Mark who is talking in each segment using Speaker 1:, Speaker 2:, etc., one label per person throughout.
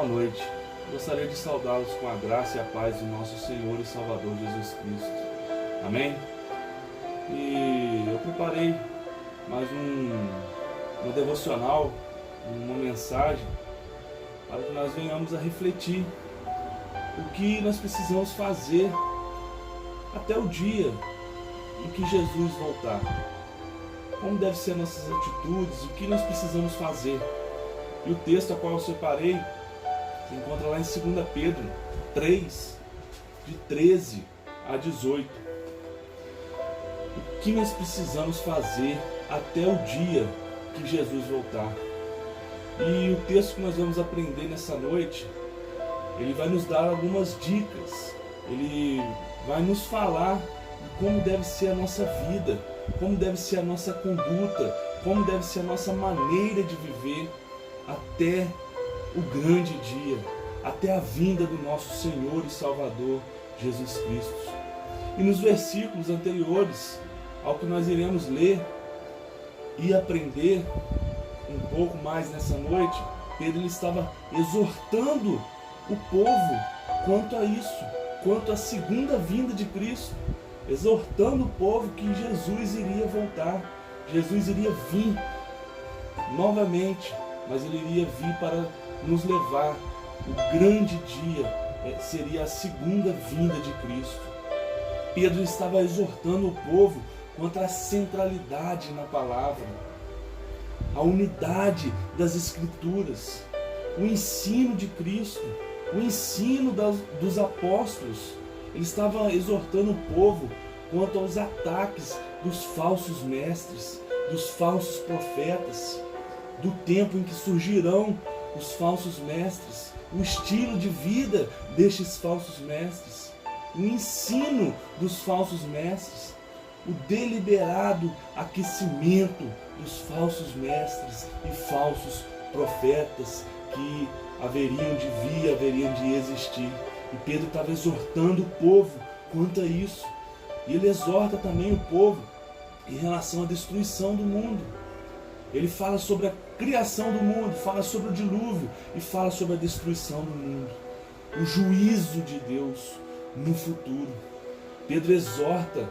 Speaker 1: boa noite. Gostaria de saudá-los com a graça e a paz do nosso Senhor e Salvador Jesus Cristo. Amém? E eu preparei mais uma devocional, uma mensagem, para que nós venhamos a refletir o que nós precisamos fazer até o dia em que Jesus voltar. Como devem ser nossas atitudes, o que nós precisamos fazer. E o texto a qual eu separei se encontra lá em 2 Pedro 3, de 13 a 18. O que nós precisamos fazer até o dia que Jesus voltar. E o texto que nós vamos aprender nessa noite, ele vai nos dar algumas dicas. Ele vai nos falar de como deve ser a nossa vida, como deve ser a nossa conduta, como deve ser a nossa maneira de viver até o grande dia, até a vinda do nosso Senhor e Salvador Jesus Cristo. E nos versículos anteriores ao que nós iremos ler e aprender um pouco mais nessa noite, Pedro ele estava exortando o povo quanto a isso, quanto à segunda vinda de Cristo, exortando o povo que Jesus iria voltar, Jesus iria vir novamente, mas ele iria vir para nos levar. O grande dia seria a segunda vinda de Cristo. Pedro estava exortando o povo quanto à centralidade na palavra, a unidade das Escrituras, o ensino de Cristo, o ensino dos apóstolos. Ele estava exortando o povo quanto aos ataques dos falsos mestres, dos falsos profetas, do tempo em que surgirão os falsos mestres, o estilo de vida destes falsos mestres, o ensino dos falsos mestres, o deliberado aquecimento dos falsos mestres e falsos profetas que haveriam de vir, haveriam de existir. E Pedro estava exortando o povo quanto a isso. E ele exorta também o povo em relação à destruição do mundo. Ele fala sobre a criação do mundo, fala sobre o dilúvio e fala sobre a destruição do mundo, o juízo de Deus no futuro. Pedro exorta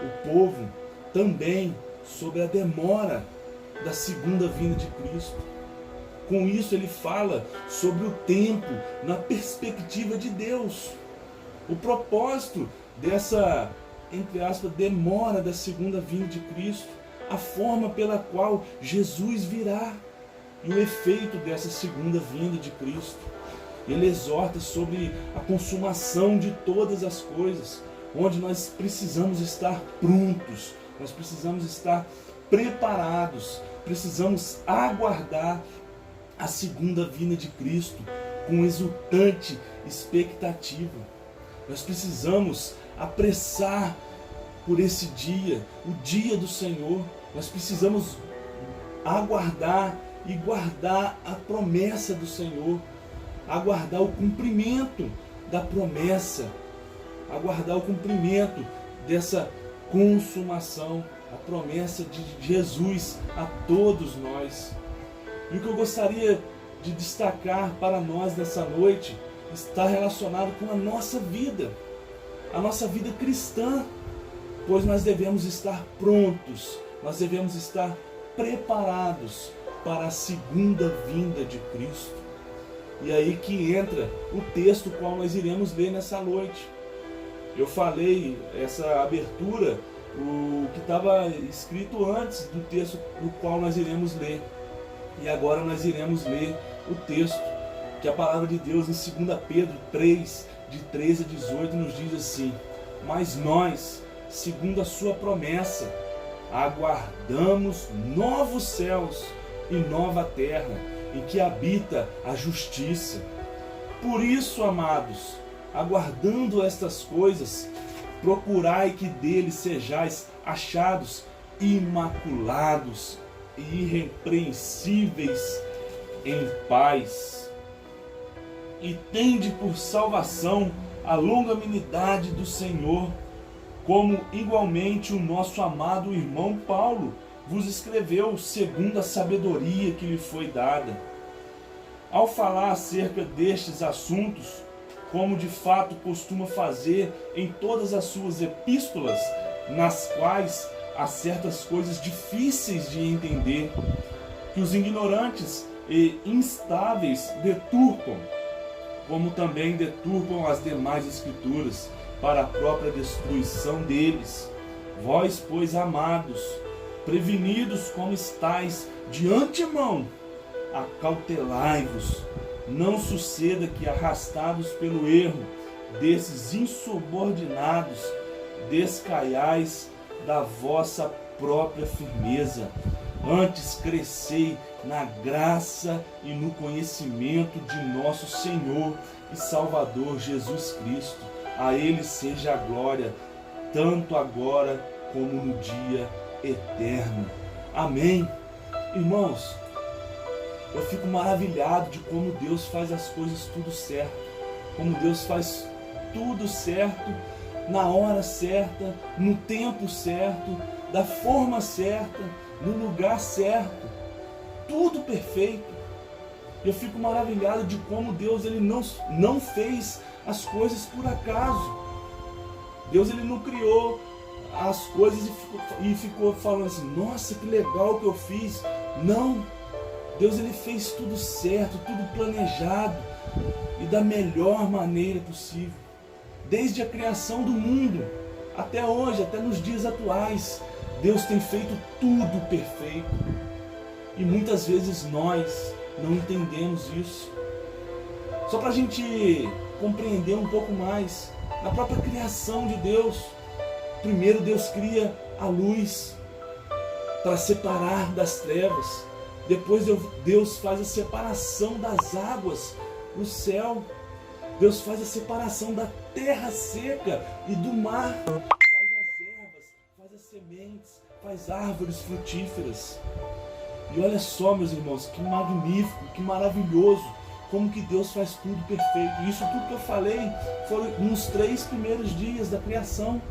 Speaker 1: o povo também sobre a demora da segunda vinda de Cristo. Com isso ele fala sobre o tempo na perspectiva de Deus. O propósito dessa, entre aspas, demora da segunda vinda de Cristo, a forma pela qual Jesus virá e o efeito dessa segunda vinda de Cristo. Ele exorta sobre a consumação de todas as coisas, onde nós precisamos estar prontos, nós precisamos estar preparados, precisamos aguardar a segunda vinda de Cristo com exultante expectativa. Nós precisamos apressar por esse dia, o dia do Senhor. Nós precisamos aguardar e guardar a promessa do Senhor, aguardar o cumprimento da promessa, aguardar o cumprimento dessa consumação, a promessa de Jesus a todos nós. E o que eu gostaria de destacar para nós nessa noite está relacionado com a nossa vida cristã, pois nós devemos estar prontos, nós devemos estar preparados para a segunda vinda de Cristo. E aí que entra o texto qual nós iremos ler nessa noite. Eu falei essa abertura, o que estava escrito antes do texto do qual nós iremos ler. E agora nós iremos ler o texto, que a palavra de Deus em 2 Pedro 3, de 13 a 18, nos diz assim: mas nós, segundo a sua promessa, aguardamos novos céus e nova terra, em que habita a justiça. Por isso, amados, aguardando estas coisas, procurai que dele sejais achados imaculados e irrepreensíveis em paz. E tende por salvação a longanimidade do Senhor, como igualmente o nosso amado irmão Paulo vos escreveu segundo a sabedoria que lhe foi dada. Ao falar acerca destes assuntos, como de fato costuma fazer em todas as suas epístolas, nas quais há certas coisas difíceis de entender, que os ignorantes e instáveis deturpam, como também deturpam as demais escrituras, para a própria destruição deles. Vós, pois, amados, prevenidos como estáis de antemão, acautelai-vos, não suceda que, arrastados pelo erro desses insubordinados, descaiais da vossa própria firmeza. Antes crescei na graça e no conhecimento de nosso Senhor e Salvador Jesus Cristo. A Ele seja a glória, tanto agora como no dia eterno. Amém. Irmãos, eu fico maravilhado de como Deus faz as coisas tudo certo. Como Deus faz tudo certo, na hora certa, no tempo certo, da forma certa, no lugar certo. Tudo perfeito. Eu fico maravilhado de como Deus ele não fez as coisas por acaso. Deus ele não criou as coisas e ficou falando assim, nossa, que legal que eu fiz. Não. Deus ele fez tudo certo, tudo planejado e da melhor maneira possível. Desde a criação do mundo até hoje, até nos dias atuais, Deus tem feito tudo perfeito. E muitas vezes nós não entendemos isso. Só para a gente compreender um pouco mais, na própria criação de Deus, primeiro Deus cria a luz para separar das trevas. Depois Deus faz a separação das águas no céu. Deus faz a separação da terra seca e do mar. Faz as ervas, faz as sementes, faz árvores frutíferas. E olha só, meus irmãos, que magnífico, que maravilhoso, como que Deus faz tudo perfeito. E isso tudo que eu falei foi nos 3 primeiros dias da criação.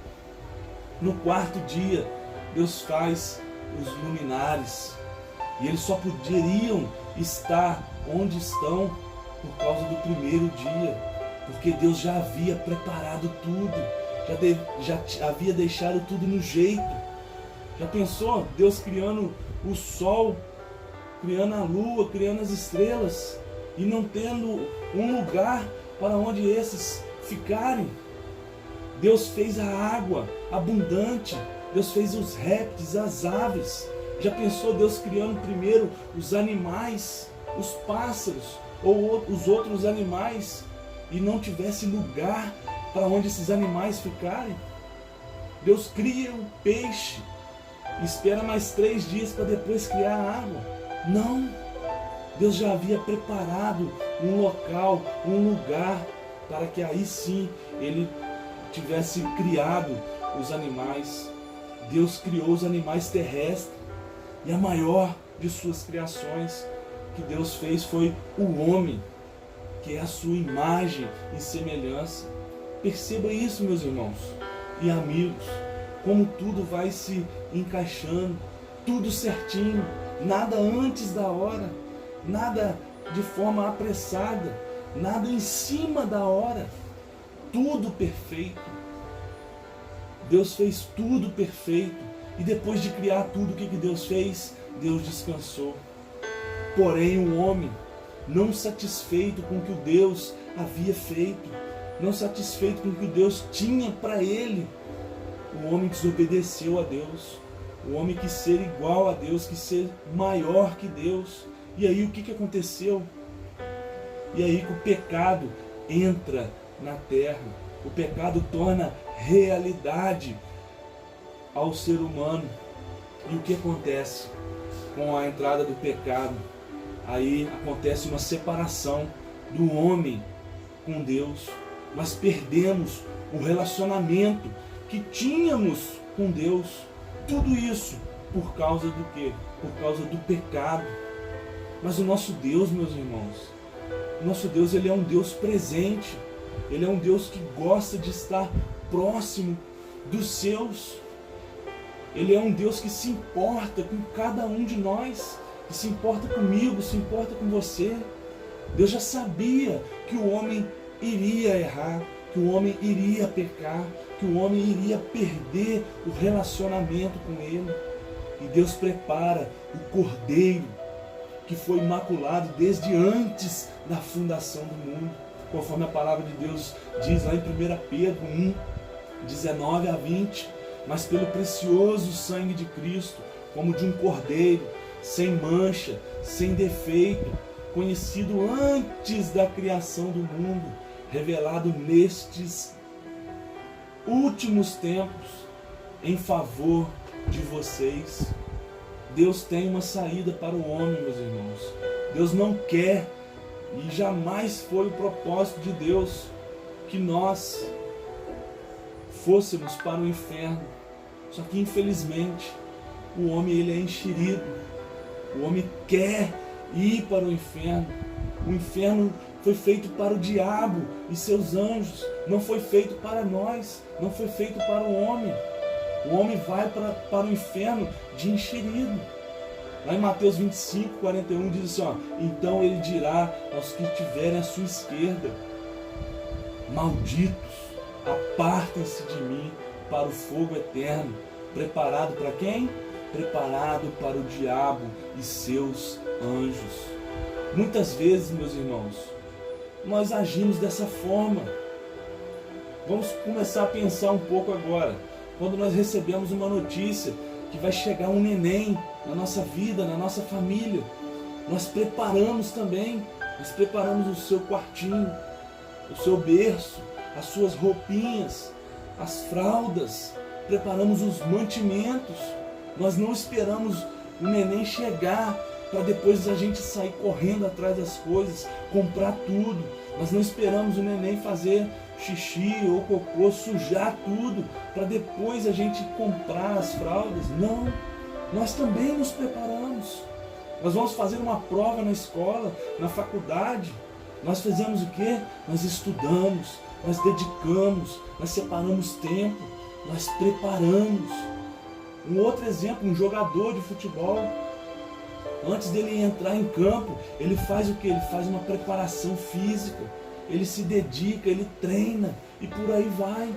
Speaker 1: No 4º dia, Deus faz os luminares. E eles só poderiam estar onde estão por causa do primeiro dia, porque Deus já havia preparado tudo, já havia deixado tudo no jeito. Já pensou? Deus criando o sol, criando a lua, criando as estrelas e não tendo um lugar para onde esses ficarem. Deus fez a água abundante, Deus fez os répteis, as aves. Já pensou Deus criando primeiro os animais, os pássaros ou os outros animais e não tivesse lugar para onde esses animais ficarem? Deus cria o peixe e espera mais 3 dias para depois criar a água? Não! Deus já havia preparado um local, um lugar para que aí sim Ele tivesse criado os animais. Deus criou os animais terrestres. E a maior de suas criações que Deus fez foi o homem, que é a sua imagem e semelhança. Perceba isso, meus irmãos e amigos, como tudo vai se encaixando, tudo certinho, nada antes da hora, nada de forma apressada, nada em cima da hora, tudo perfeito. Deus fez tudo perfeito. E depois de criar tudo, o que Deus fez? Deus descansou. Porém o homem, não satisfeito com o que o Deus havia feito, não satisfeito com o que Deus tinha para ele, o homem desobedeceu a Deus. O homem quis ser igual a Deus, quis ser maior que Deus. E aí o que aconteceu? E aí que o pecado entra na terra. O pecado torna realidade ao ser humano. E o que acontece com a entrada do pecado? Aí acontece uma separação do homem com Deus. Nós perdemos o relacionamento que tínhamos com Deus. Tudo isso por causa do quê? Por causa do pecado. Mas o nosso Deus, meus irmãos, o nosso Deus, Ele é um Deus presente. Ele é um Deus que gosta de estar próximo dos seus. Ele é um Deus que se importa com cada um de nós, que se importa comigo, se importa com você. Deus já sabia que o homem iria errar, que o homem iria pecar, que o homem iria perder o relacionamento com Ele. E Deus prepara o Cordeiro, que foi imaculado desde antes da fundação do mundo, conforme a palavra de Deus diz lá em 1 Pedro 1, 19 a 20, mas pelo precioso sangue de Cristo, como de um cordeiro, sem mancha, sem defeito, conhecido antes da criação do mundo, revelado nestes últimos tempos, em favor de vocês. Deus tem uma saída para o homem, meus irmãos. Deus não quer, e jamais foi o propósito de Deus, que nós fôssemos para o inferno. Só que infelizmente o homem ele é enxerido. O homem quer ir para o inferno. O inferno foi feito para o diabo e seus anjos. Não foi feito para nós. Não foi feito para o homem. O homem vai para o inferno de enxerido. Lá em Mateus 25, 41 diz assim, ó, então ele dirá aos que estiverem à sua esquerda, malditos, apartem-se de mim para o fogo eterno, preparado para quem? Preparado para o diabo e seus anjos. Muitas vezes, meus irmãos, nós agimos dessa forma. Vamos começar a pensar um pouco agora. Quando nós recebemos uma notícia que vai chegar um neném na nossa vida, na nossa família, nós preparamos também. Nós preparamos o seu quartinho, o seu berço, as suas roupinhas, as fraldas, preparamos os mantimentos. Nós não esperamos o neném chegar para depois a gente sair correndo atrás das coisas, comprar tudo. Nós não esperamos o neném fazer xixi ou cocô, sujar tudo, para depois a gente comprar as fraldas. Não, nós também nos preparamos. Nós vamos fazer uma prova na escola, na faculdade. Nós fazemos o quê? Nós estudamos, nós dedicamos, nós separamos tempo, nós preparamos. Um outro exemplo, um jogador de futebol, antes dele entrar em campo, ele faz o quê? Ele faz uma preparação física, ele se dedica, ele treina e por aí vai.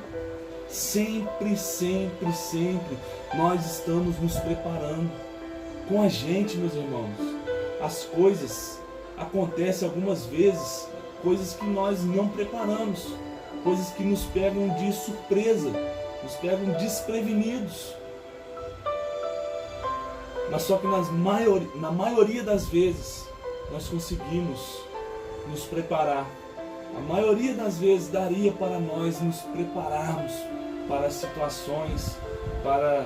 Speaker 1: Sempre, sempre, sempre nós estamos nos preparando. Com a gente, meus irmãos, as coisas acontecem algumas vezes, coisas que nós não preparamos, coisas que nos pegam de surpresa, nos pegam desprevenidos. Mas só que na maioria das vezes nós conseguimos nos preparar. A maioria das vezes daria para nós nos prepararmos para situações, para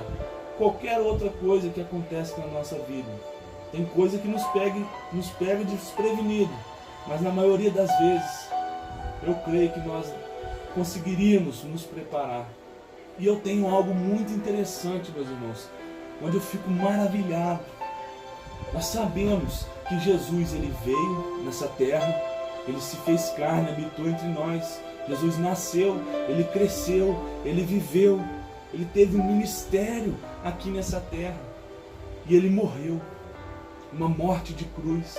Speaker 1: qualquer outra coisa que acontece na nossa vida. Tem coisa que nos pega desprevenido, mas na maioria das vezes eu creio que nós conseguiríamos nos preparar. E eu tenho algo muito interessante, meus irmãos, onde eu fico maravilhado. Nós sabemos que Jesus ele veio nessa terra, ele se fez carne, habitou entre nós. Jesus nasceu, ele cresceu, ele viveu, ele teve um ministério aqui nessa terra. E ele morreu, uma morte de cruz.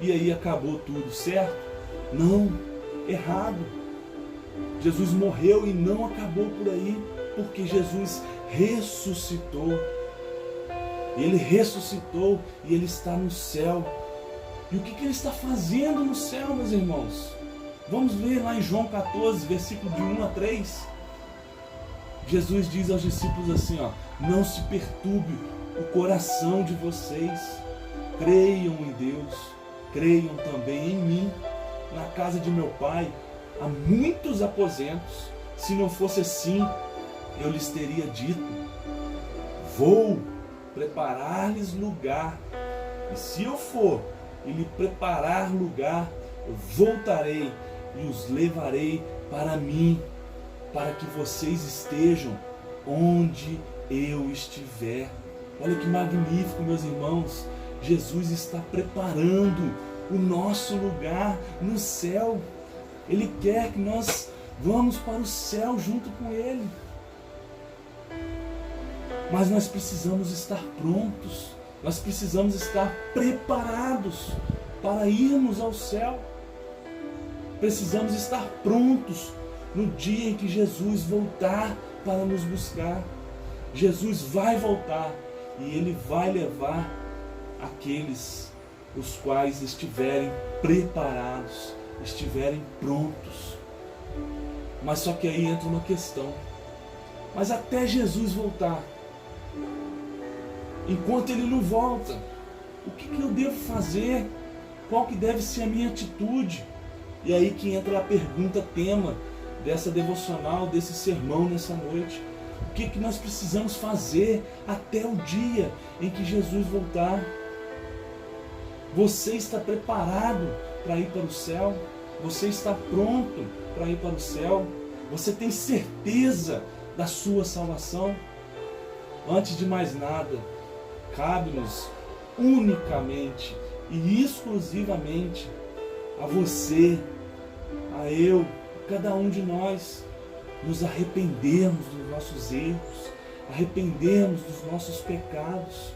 Speaker 1: E aí acabou tudo, certo? Não, errado. Jesus morreu e não acabou por aí, porque Jesus ressuscitou. Ele ressuscitou e ele está no céu. E o que ele está fazendo no céu, meus irmãos? Vamos ver lá em João 14, versículo de 1 a 3. Jesus diz aos discípulos assim, ó, não se perturbe o coração de vocês. Creiam em Deus, creiam também em mim. Na casa de meu Pai há muitos aposentos. Se não fosse assim, eu lhes teria dito, vou preparar-lhes lugar. E se eu for e lhe preparar lugar, eu voltarei e os levarei para mim, para que vocês estejam onde eu estiver. Olha que magnífico, meus irmãos. Jesus está preparando o nosso lugar no céu. Ele quer que nós vamos para o céu junto com Ele. Mas nós precisamos estar prontos. Nós precisamos estar preparados. para irmos ao céu. Precisamos estar prontos no dia em que Jesus voltar para nos buscar. Jesus vai voltar e Ele vai levar aqueles os quais estiverem preparados, estiverem prontos. Mas só que aí entra uma questão. Mas até Jesus voltar, enquanto Ele não volta, o que eu devo fazer? Qual que deve ser a minha atitude? E aí que entra a pergunta tema dessa devocional, desse sermão nessa noite. O que nós precisamos fazer até o dia em que Jesus voltar? Você está preparado para ir para o céu? Você está pronto para ir para o céu? Você tem certeza da sua salvação? Antes de mais nada, cabe-nos unicamente e exclusivamente a você, a eu, a cada um de nós, nos arrependermos dos nossos erros, arrependermos dos nossos pecados.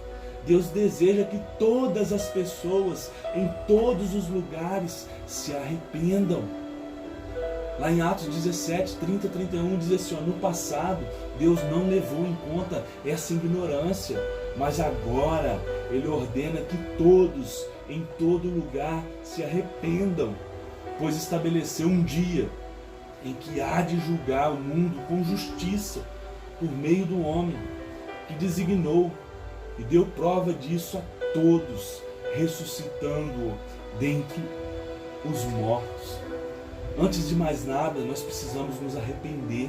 Speaker 1: Deus deseja que todas as pessoas, em todos os lugares, se arrependam. Lá em Atos 17, 30, 31, diz assim, no passado, Deus não levou em conta essa ignorância, mas agora Ele ordena que todos, em todo lugar, se arrependam, pois estabeleceu um dia em que há de julgar o mundo com justiça, por meio do homem, que designou e deu prova disso a todos, ressuscitando-o dentre os mortos. Antes de mais nada, nós precisamos nos arrepender.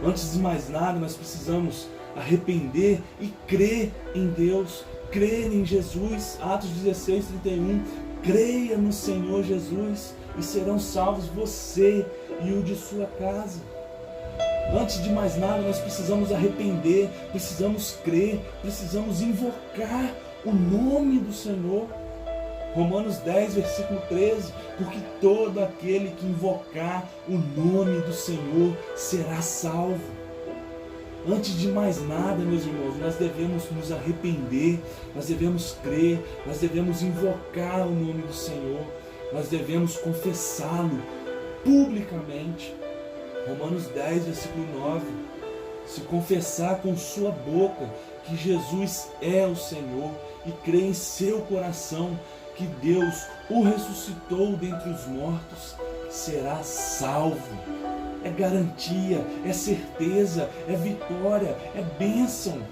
Speaker 1: Antes de mais nada, nós precisamos arrepender e crer em Deus, crer em Jesus. Atos 16, 31. Creia no Senhor Jesus e serão salvos você e o de sua casa. Antes de mais nada, nós precisamos arrepender, precisamos crer, precisamos invocar o nome do Senhor. Romanos 10, versículo 13, porque todo aquele que invocar o nome do Senhor será salvo. Antes de mais nada, meus irmãos, nós devemos nos arrepender, nós devemos crer, nós devemos invocar o nome do Senhor, nós devemos confessá-lo publicamente. Romanos 10, versículo 9, se confessar com sua boca que Jesus é o Senhor e crer em seu coração que Deus o ressuscitou dentre os mortos, será salvo. É garantia, é certeza, é vitória, é bênção.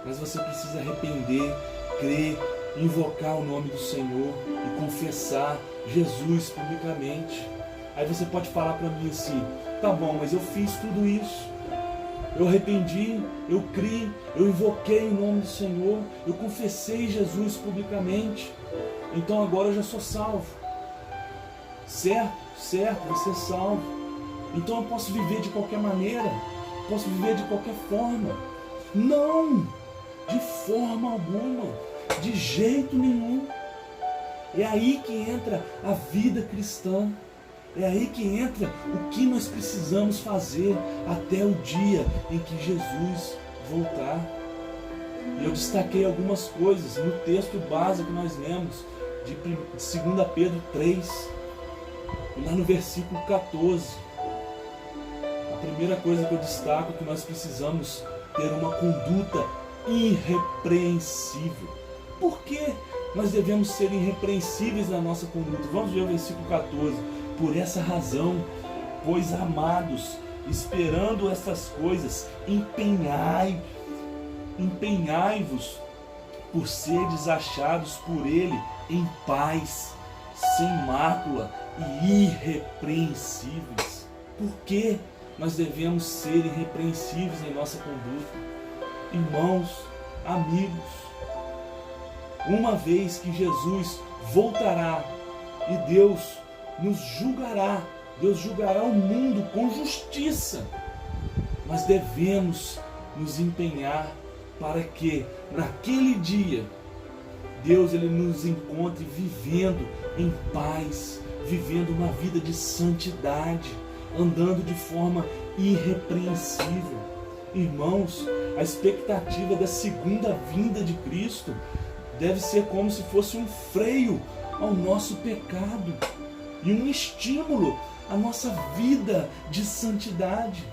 Speaker 1: Mas você precisa arrepender, crer, invocar o nome do Senhor e confessar Jesus publicamente. Aí você pode falar para mim assim, tá bom, mas eu fiz tudo isso. Eu arrependi, eu criei, eu invoquei o nome do Senhor, eu confessei Jesus publicamente. Então agora eu já sou salvo. Certo, você é salvo. Então eu posso viver de qualquer maneira, posso viver de qualquer forma. Não, de forma alguma, de jeito nenhum. É aí que entra a vida cristã. É aí que entra o que nós precisamos fazer até o dia em que Jesus voltar. E eu destaquei algumas coisas no texto base que nós lemos, de 2 Pedro 3, lá no versículo 14. A primeira coisa que eu destaco é que nós precisamos ter uma conduta irrepreensível. Por que nós devemos ser irrepreensíveis na nossa conduta? Vamos ver o versículo 14. Por essa razão, pois amados, esperando estas coisas, empenhai-vos por seres achados por Ele em paz, sem mácula e irrepreensíveis. Por que nós devemos ser irrepreensíveis em nossa conduta? Irmãos, amigos, uma vez que Jesus voltará e Deus nos julgará, Deus julgará o mundo com justiça, nós devemos nos empenhar para que naquele dia Deus ele nos encontre vivendo em paz, vivendo uma vida de santidade, andando de forma irrepreensível. Irmãos, a expectativa da segunda vinda de Cristo deve ser como se fosse um freio ao nosso pecado e um estímulo à nossa vida de santidade.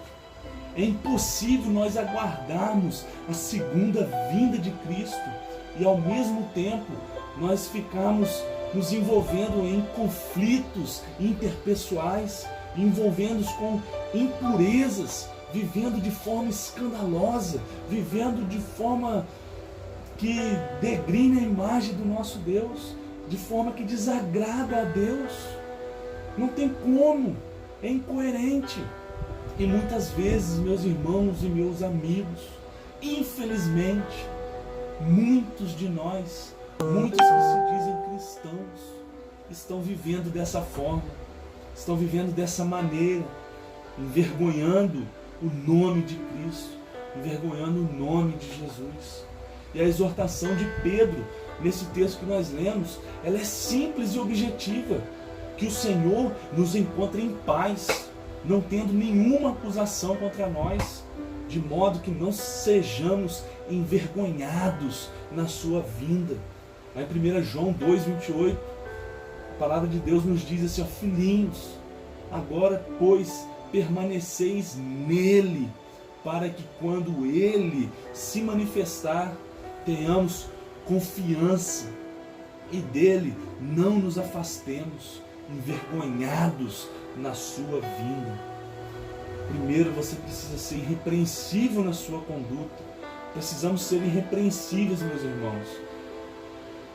Speaker 1: É impossível nós aguardarmos a segunda vinda de Cristo e ao mesmo tempo nós ficarmos nos envolvendo em conflitos interpessoais, envolvendo-nos com impurezas, vivendo de forma escandalosa, vivendo de forma que degrine a imagem do nosso Deus, de forma que desagrada a Deus. Não tem como, é incoerente. E muitas vezes, meus irmãos e meus amigos, infelizmente, muitos de nós, muitos que se dizem cristãos, estão vivendo dessa forma, estão vivendo dessa maneira, envergonhando o nome de Cristo, envergonhando o nome de Jesus. E a exortação de Pedro, nesse texto que nós lemos, ela é simples e objetiva, que o Senhor nos encontre em paz, não tendo nenhuma acusação contra nós, de modo que não sejamos envergonhados na sua vinda. Lá em 1 João 2,28, a palavra de Deus nos diz assim: ó, filhinhos, agora, pois, permaneceis nele, para que quando ele se manifestar, tenhamos confiança e dele não nos afastemos, envergonhados na sua vinda. Primeiro você precisa ser irrepreensível na sua conduta. Precisamos ser irrepreensíveis, meus irmãos.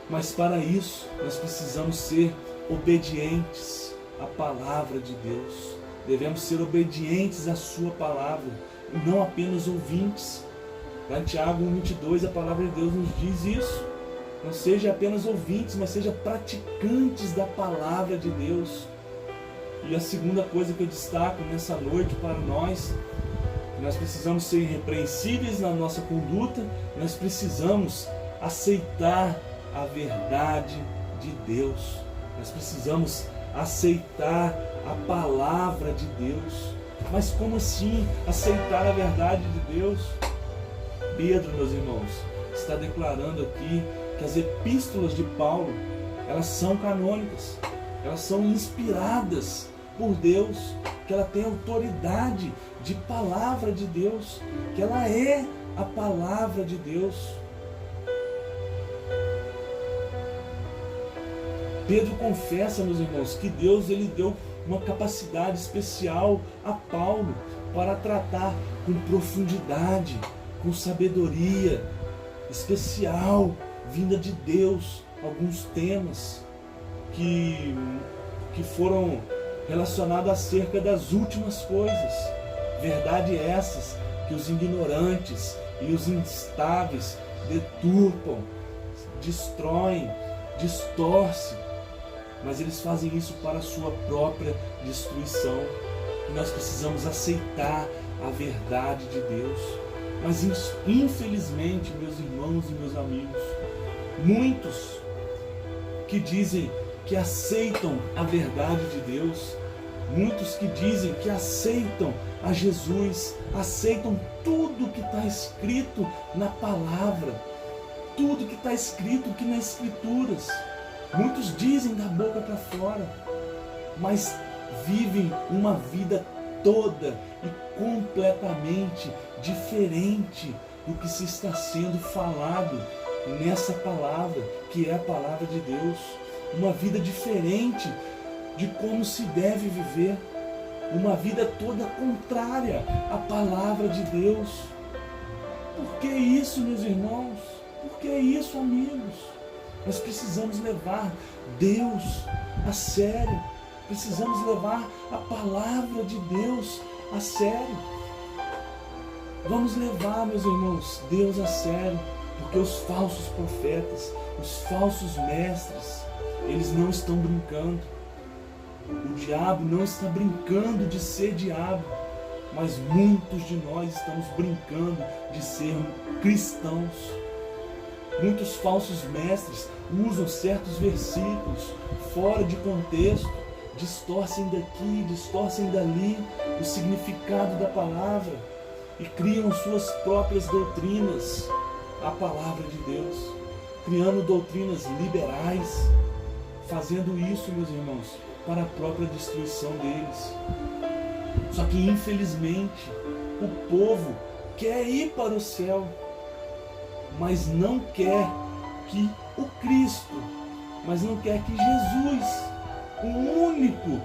Speaker 1: Mas para isso nós precisamos ser obedientes à palavra de Deus. Devemos ser obedientes à sua palavra, e não apenas ouvintes. Lá em Tiago 1,22 a palavra de Deus nos diz isso. Não seja apenas ouvintes, mas seja praticantes da palavra de Deus. E a segunda coisa que eu destaco nessa noite para nós, que nós precisamos ser irrepreensíveis na nossa conduta, nós precisamos aceitar a verdade de Deus. Nós precisamos aceitar a palavra de Deus. Mas como assim aceitar a verdade de Deus? Pedro, meus irmãos, está declarando aqui que as epístolas de Paulo, elas são canônicas, elas são inspiradas por Deus, que ela tem autoridade de palavra de Deus, que ela é a palavra de Deus. Pedro confessa, meus irmãos, que Deus ele deu uma capacidade especial a Paulo para tratar com profundidade, com sabedoria especial, vinda de Deus, alguns temas que foram relacionados acerca das últimas coisas. Verdade essas que os ignorantes e os instáveis deturpam, destroem, distorcem, mas eles fazem isso para a sua própria destruição. E nós precisamos aceitar a verdade de Deus. Mas infelizmente, meus irmãos e meus amigos, muitos que dizem que aceitam a verdade de Deus, muitos que dizem que aceitam a Jesus, aceitam tudo que está escrito na palavra, tudo que está escrito aqui nas Escrituras. Muitos dizem da boca para fora, mas vivem uma vida toda e completamente diferente do que se está sendo falado nessa palavra, que é a palavra de Deus. Uma vida diferente de como se deve viver, uma vida toda contrária à palavra de Deus. Por que isso, meus irmãos? Por que isso, amigos? Nós precisamos levar Deus a sério, precisamos levar a palavra de Deus a sério. Vamos levar, meus irmãos, Deus a sério, porque os falsos profetas, os falsos mestres, eles não estão brincando. O diabo não está brincando de ser diabo, mas muitos de nós estamos brincando de ser cristãos. Muitos falsos mestres usam certos versículos fora de contexto, distorcem daqui, distorcem dali o significado da palavra e criam suas próprias doutrinas, a palavra de Deus, criando doutrinas liberais, fazendo isso, meus irmãos, para a própria destruição deles. Só que infelizmente o povo quer ir para o céu, mas não quer que o Cristo, mas não quer que Jesus, o único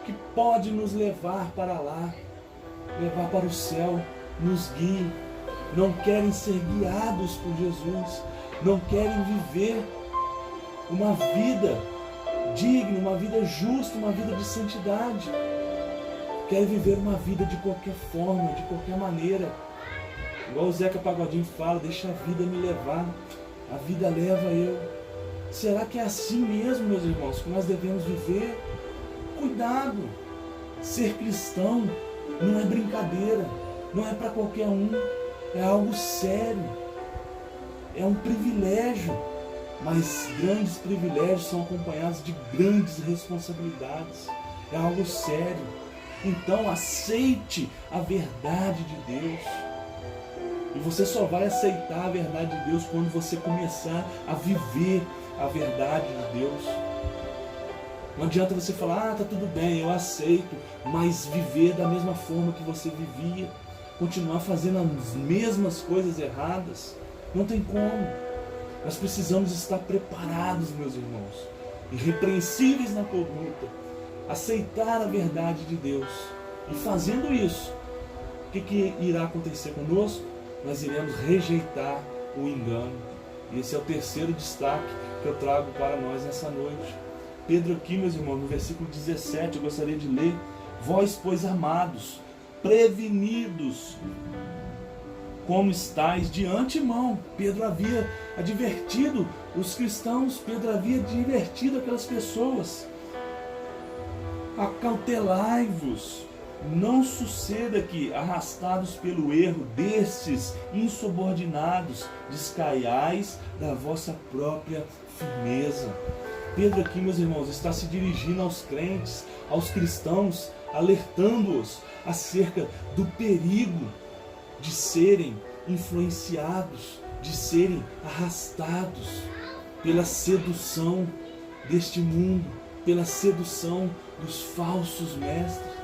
Speaker 1: que pode nos levar para lá, levar para o céu, nos guie. Não querem ser guiados por Jesus, não querem viver uma vida digna, uma vida justa, uma vida de santidade. Querem viver uma vida de qualquer forma, de qualquer maneira. Igual o Zeca Pagodinho fala, deixa a vida me levar, a vida leva eu. Será que é assim mesmo, meus irmãos, que nós devemos viver? Cuidado! Ser cristão não é brincadeira, não é para qualquer um, é algo sério, é um privilégio, mas grandes privilégios são acompanhados de grandes responsabilidades, é algo sério. Então aceite a verdade de Deus. E você só vai aceitar a verdade de Deus quando você começar a viver a verdade de Deus. Não adianta você falar, tá tudo bem, eu aceito, mas viver da mesma forma que você vivia, continuar fazendo as mesmas coisas erradas, não tem como. Nós precisamos estar preparados, meus irmãos, irrepreensíveis na conduta, aceitar a verdade de Deus. E fazendo isso, o que irá acontecer conosco? Nós iremos rejeitar o engano. E esse é o terceiro destaque que eu trago para nós nessa noite. Pedro aqui, meus irmãos, no versículo 17, eu gostaria de ler: vós, pois, amados, prevenidos como estáis de antemão. Pedro havia advertido os cristãos, Pedro havia advertido aquelas pessoas. Acautelai-vos, não suceda que, arrastados pelo erro destes insubordinados, descaiais da vossa própria firmeza. Pedro aqui, meus irmãos, está se dirigindo aos crentes, aos cristãos, alertando-os acerca do perigo de serem influenciados, de serem arrastados pela sedução deste mundo, pela sedução dos falsos mestres.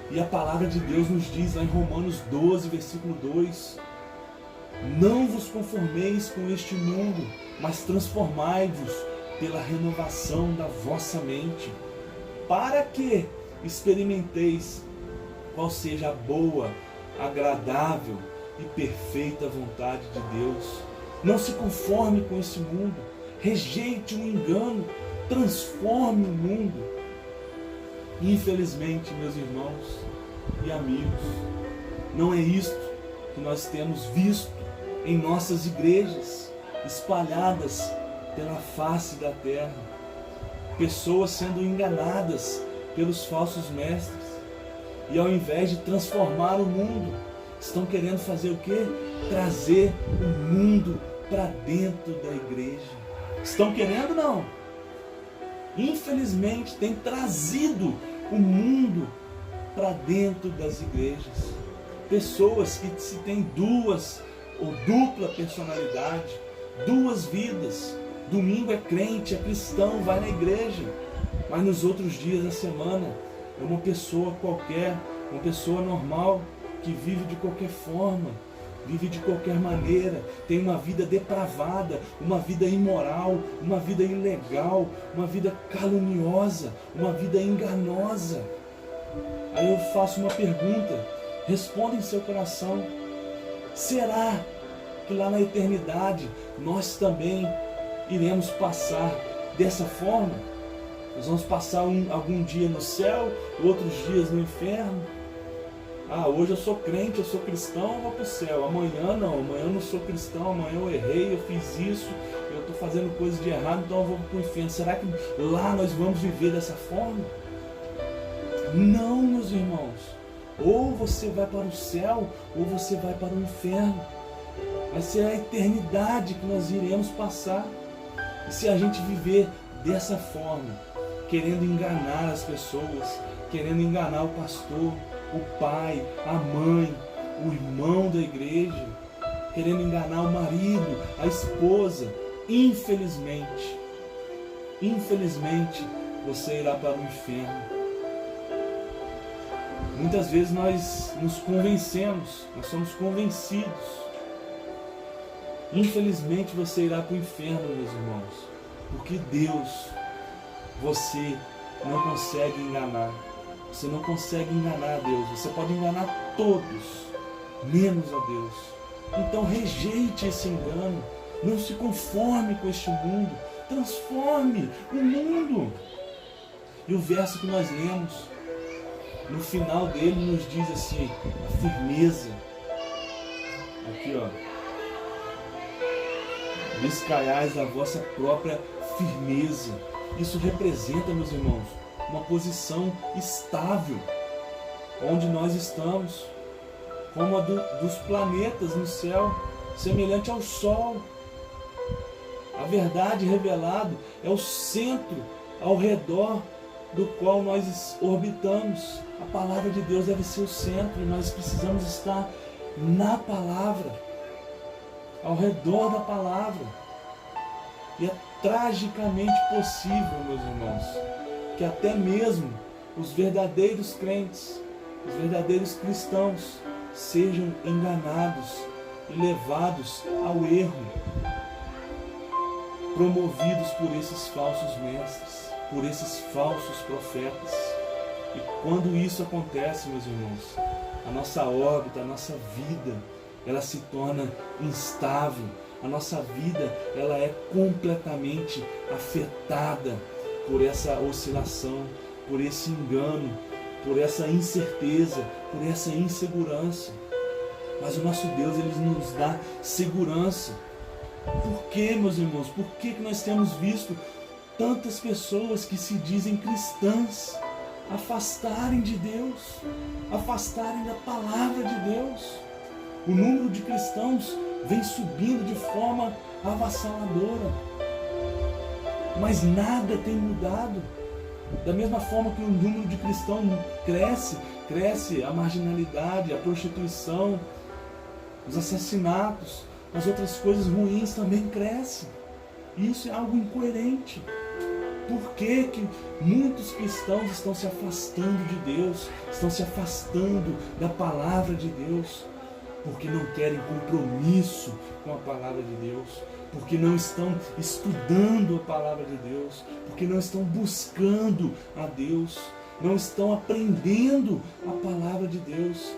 Speaker 1: E a palavra de Deus nos diz lá em Romanos 12, versículo 2: não vos conformeis com este mundo, mas transformai-vos pela renovação da vossa mente, para que experimenteis qual seja a boa, agradável e perfeita vontade de Deus. Não se conforme com esse mundo, rejeite o engano, transforme o mundo. Infelizmente, meus irmãos e amigos, não é isto que nós temos visto em nossas igrejas espalhadas pela face da terra. Pessoas sendo enganadas pelos falsos mestres. E ao invés de transformar o mundo, estão querendo fazer o quê? Trazer o mundo para dentro da igreja. Estão querendo? Não. Infelizmente, tem trazido o mundo para dentro das igrejas. Pessoas que se têm duas ou dupla personalidade, duas vidas. Domingo é crente, é cristão, vai na igreja, mas nos outros dias da semana é uma pessoa qualquer, uma pessoa normal, que vive de qualquer forma, vive de qualquer maneira, tem uma vida depravada, uma vida imoral, uma vida ilegal, uma vida caluniosa, uma vida enganosa. Aí eu faço uma pergunta, responda em seu coração: será que lá na eternidade nós também iremos passar dessa forma? Nós vamos passar algum dia no céu, outros dias no inferno. Hoje eu sou crente, eu sou cristão, eu vou para o céu. Amanhã não, amanhã eu não sou cristão, amanhã eu errei, eu fiz isso, eu estou fazendo coisas de errado, então eu vou para o inferno. Será que lá nós vamos viver dessa forma? Não, meus irmãos. Ou você vai para o céu, ou você vai para o inferno. Vai ser a eternidade que nós iremos passar. E se a gente viver dessa forma, querendo enganar as pessoas, querendo enganar o pastor, o pai, a mãe, o irmão da igreja, querendo enganar o marido, a esposa, infelizmente infelizmente você irá para o inferno. Muitas vezes nós nos convencemos, nós somos convencidos. Infelizmente você irá para o inferno, meus irmãos, porque Deus, você não consegue enganar. Você não consegue enganar a Deus. Você pode enganar todos, menos a Deus. Então rejeite esse engano. Não se conforme com este mundo. Transforme o mundo. E o verso que nós lemos, no final dele nos diz assim, a firmeza. Aqui, ó. Descaiais da vossa própria firmeza. Isso representa, meus irmãos, uma posição estável, onde nós estamos, como a dos planetas no céu, semelhante ao Sol. A verdade revelada é o centro ao redor do qual nós orbitamos. A palavra de Deus deve ser o centro e nós precisamos estar na palavra, ao redor da palavra. E é tragicamente possível, meus irmãos, que até mesmo os verdadeiros crentes, os verdadeiros cristãos, sejam enganados e levados ao erro, promovidos por esses falsos mestres, por esses falsos profetas. E quando isso acontece, meus irmãos, a nossa órbita, a nossa vida, ela se torna instável. A nossa vida, ela é completamente afetada por essa oscilação, por esse engano, por essa incerteza, por essa insegurança. Mas o nosso Deus, Ele nos dá segurança. Por que, meus irmãos? Por que nós temos visto tantas pessoas que se dizem cristãs afastarem de Deus, afastarem da palavra de Deus? O número de cristãos vem subindo de forma avassaladora, mas nada tem mudado. Da mesma forma que o número de cristãos cresce a marginalidade, a prostituição, os assassinatos, as outras coisas ruins também crescem. E isso é algo incoerente. Por que que muitos cristãos estão se afastando de Deus, estão se afastando da palavra de Deus? Porque não querem compromisso com a palavra de Deus, porque não estão estudando a palavra de Deus, porque não estão buscando a Deus, não estão aprendendo a palavra de Deus.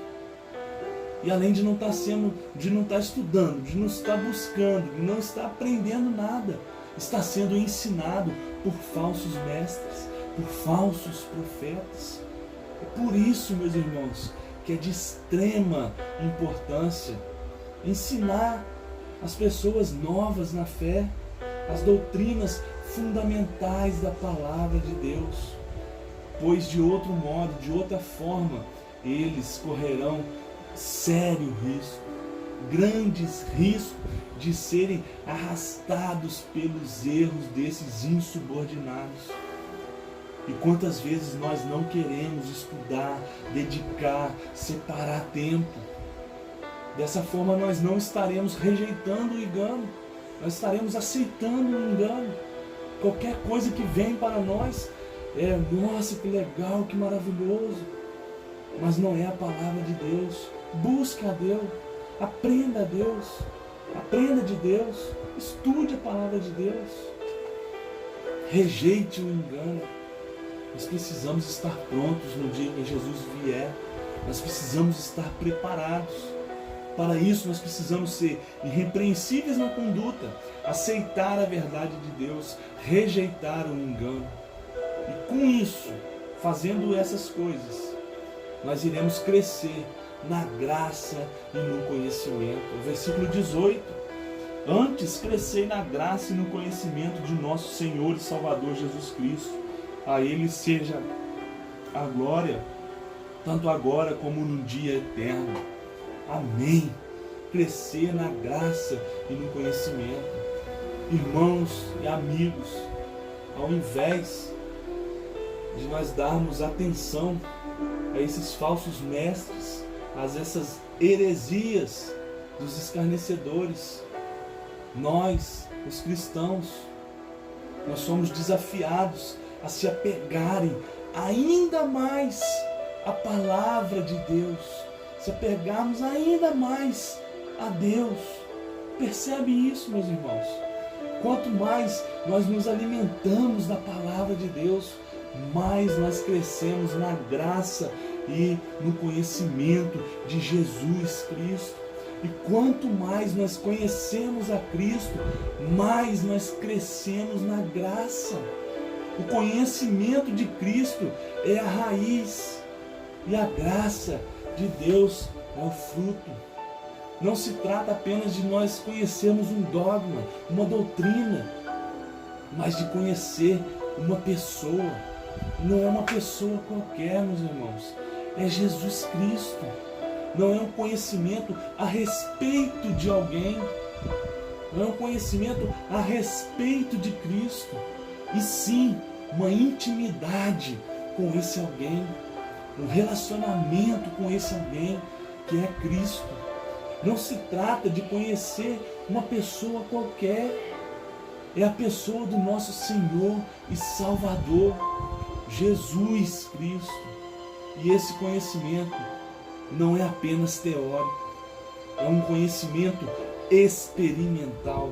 Speaker 1: E além de não estar estudando, de não estar buscando, de não estar aprendendo nada, está sendo ensinado por falsos mestres, por falsos profetas. É por isso, meus irmãos, que é de extrema importância ensinar as pessoas novas na fé as doutrinas fundamentais da palavra de Deus, pois de outro modo, de outra forma, eles correrão sério risco, grandes riscos de serem arrastados pelos erros desses insubordinados. E quantas vezes nós não queremos estudar, dedicar, separar tempo. Dessa forma nós não estaremos rejeitando o engano, nós estaremos aceitando o engano. Qualquer coisa que vem para nós é, nossa, que legal, que maravilhoso. Mas não é a palavra de Deus. Busque a Deus, aprenda a Deus, aprenda de Deus, estude a palavra de Deus. Rejeite o engano. Nós precisamos estar prontos no dia que Jesus vier. Nós precisamos estar preparados. Para isso nós precisamos ser irrepreensíveis na conduta, aceitar a verdade de Deus, rejeitar o engano. E com isso, fazendo essas coisas, nós iremos crescer na graça e no conhecimento. O versículo 18. Antes crescei na graça e no conhecimento de nosso Senhor e Salvador Jesus Cristo. A Ele seja a glória, tanto agora como no dia eterno. Amém. Crescer na graça e no conhecimento. Irmãos e amigos, ao invés de nós darmos atenção a esses falsos mestres, a essas heresias dos escarnecedores, nós, os cristãos, nós somos desafiados a se apegarem ainda mais à palavra de Deus, se apegarmos ainda mais a Deus. Percebe isso, meus irmãos? Quanto mais nós nos alimentamos da palavra de Deus, mais nós crescemos na graça e no conhecimento de Jesus Cristo. E quanto mais nós conhecemos a Cristo, mais nós crescemos na graça. O conhecimento de Cristo é a raiz e a graça de Deus é o fruto. Não se trata apenas de nós conhecermos um dogma, uma doutrina, mas de conhecer uma pessoa. Não é uma pessoa qualquer, meus irmãos, é Jesus Cristo. Não é um conhecimento a respeito de alguém, não é um conhecimento a respeito de Cristo, e sim uma intimidade com esse alguém, um relacionamento com esse alguém que é Cristo. Não se trata de conhecer uma pessoa qualquer, é a pessoa do nosso Senhor e Salvador, Jesus Cristo. E esse conhecimento não é apenas teórico, é um conhecimento experimental.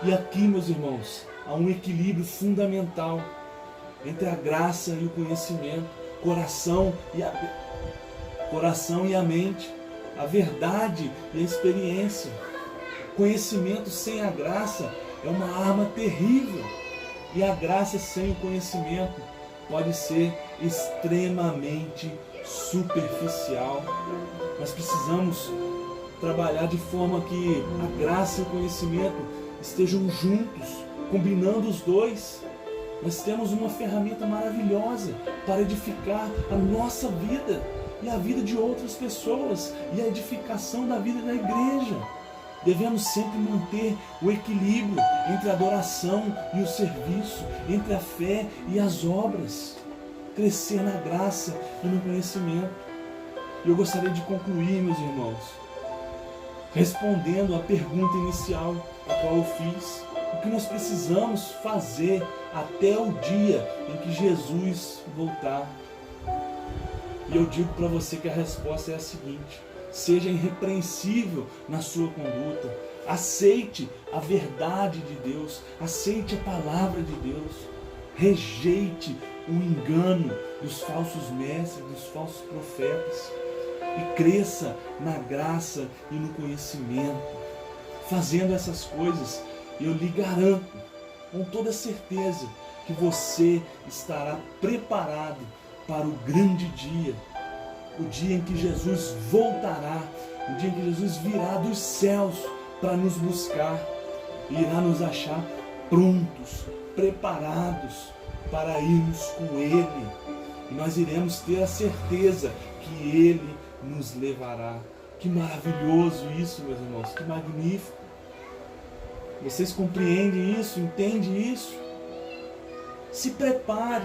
Speaker 1: E aqui, meus irmãos, há um equilíbrio fundamental entre a graça e o conhecimento, coração e a mente, a verdade e a experiência. Conhecimento sem a graça é uma arma terrível, e a graça sem o conhecimento pode ser extremamente superficial. Nós precisamos trabalhar de forma que a graça e o conhecimento estejam juntos, combinando os dois. Nós temos uma ferramenta maravilhosa para edificar a nossa vida e a vida de outras pessoas e a edificação da vida da igreja. Devemos sempre manter o equilíbrio entre a adoração e o serviço, entre a fé e as obras, crescer na graça e no conhecimento. E eu gostaria de concluir, meus irmãos, respondendo à pergunta inicial a qual eu fiz: o que nós precisamos fazer até o dia em que Jesus voltar? E eu digo para você que a resposta é a seguinte: seja irrepreensível na sua conduta, aceite a verdade de Deus, aceite a palavra de Deus, rejeite o engano dos falsos mestres, dos falsos profetas, e cresça na graça e no conhecimento. Fazendo essas coisas, eu lhe garanto com toda certeza que você estará preparado para o grande dia, o dia em que Jesus voltará, o dia em que Jesus virá dos céus para nos buscar e irá nos achar prontos, preparados para irmos com Ele. E nós iremos ter a certeza que Ele nos levará. Que maravilhoso isso, meus irmãos, que magnífico. Vocês compreendem isso? Entendem isso? Se prepare,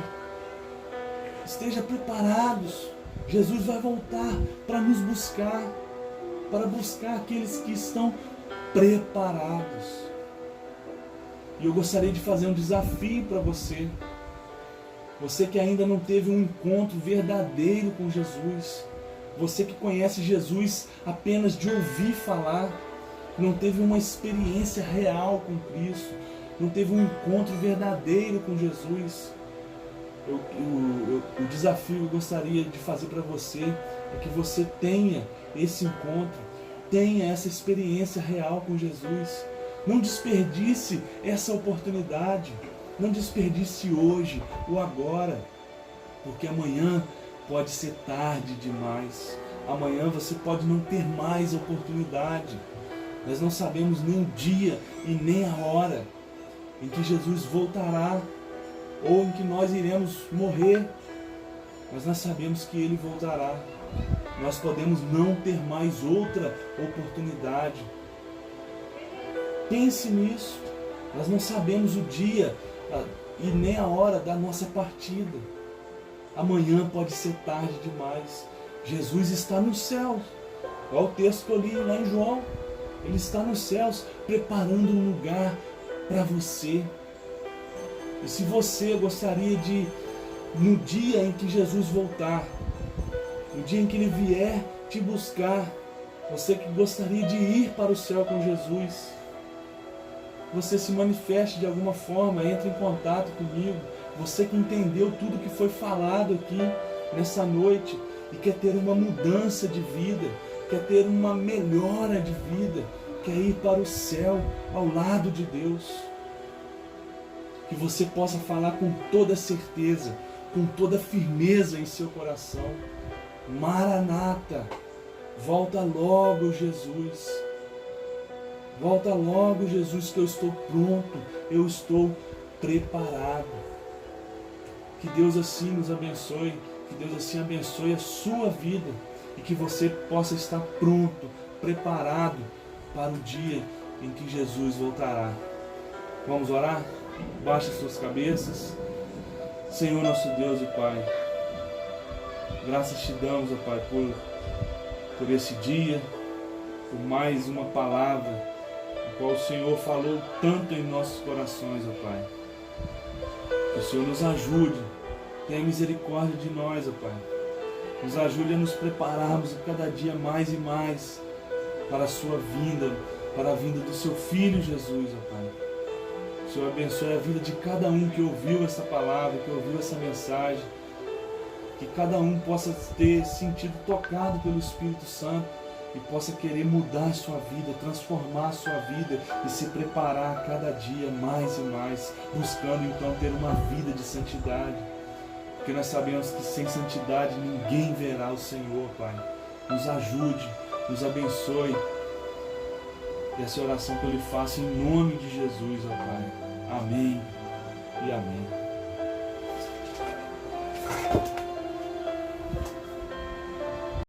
Speaker 1: esteja preparados. Jesus vai voltar para nos buscar, para buscar aqueles que estão preparados. E eu gostaria de fazer um desafio para você. Você que ainda não teve um encontro verdadeiro com Jesus, você que conhece Jesus apenas de ouvir falar, não teve uma experiência real com Cristo, não teve um encontro verdadeiro com Jesus, o desafio que eu gostaria de fazer para você é que você tenha esse encontro, tenha essa experiência real com Jesus. Não desperdice essa oportunidade, não desperdice hoje ou agora, porque amanhã pode ser tarde demais, amanhã você pode não ter mais oportunidade. Nós não sabemos nem o dia e nem a hora em que Jesus voltará, ou em que nós iremos morrer, mas nós sabemos que Ele voltará. Nós podemos não ter mais outra oportunidade. Pense nisso. Nós não sabemos o dia e nem a hora da nossa partida. Amanhã pode ser tarde demais. Jesus está nos céus. Olha o texto que eu li lá em João. Ele está nos céus preparando um lugar para você. E se você gostaria de, no dia em que Jesus voltar, no dia em que Ele vier te buscar, você que gostaria de ir para o céu com Jesus, você se manifeste de alguma forma, entre em contato comigo. Você que entendeu tudo que foi falado aqui nessa noite e quer ter uma mudança de vida, quer ter uma melhora de vida, quer ir para o céu ao lado de Deus. Que você possa falar com toda certeza, com toda firmeza em seu coração: Maranata, volta logo, Jesus. Volta logo, Jesus, que eu estou pronto, eu estou preparado. Que Deus assim nos abençoe, que Deus assim abençoe a sua vida e que você possa estar pronto, preparado para o dia em que Jesus voltará. Vamos orar? Baixe suas cabeças. Senhor nosso Deus e Pai, graças te damos, ó Pai, por esse dia, por mais uma palavra a qual o Senhor falou tanto em nossos corações, ó Pai. Que o Senhor nos ajude, tenha misericórdia de nós, ó Pai. Nos ajude a nos prepararmos a cada dia mais e mais para a sua vinda, para a vinda do seu Filho Jesus, ó Pai. O Senhor abençoe a vida de cada um que ouviu essa palavra, que ouviu essa mensagem. Que cada um possa ter sentido tocado pelo Espírito Santo e possa querer mudar a sua vida, transformar a sua vida e se preparar a cada dia mais e mais, buscando então ter uma vida de santidade. Porque nós sabemos que sem santidade ninguém verá o Senhor, Pai. Nos ajude, nos abençoe. E essa oração que eu lhe faço em nome de Jesus, ó Pai. Amém e amém.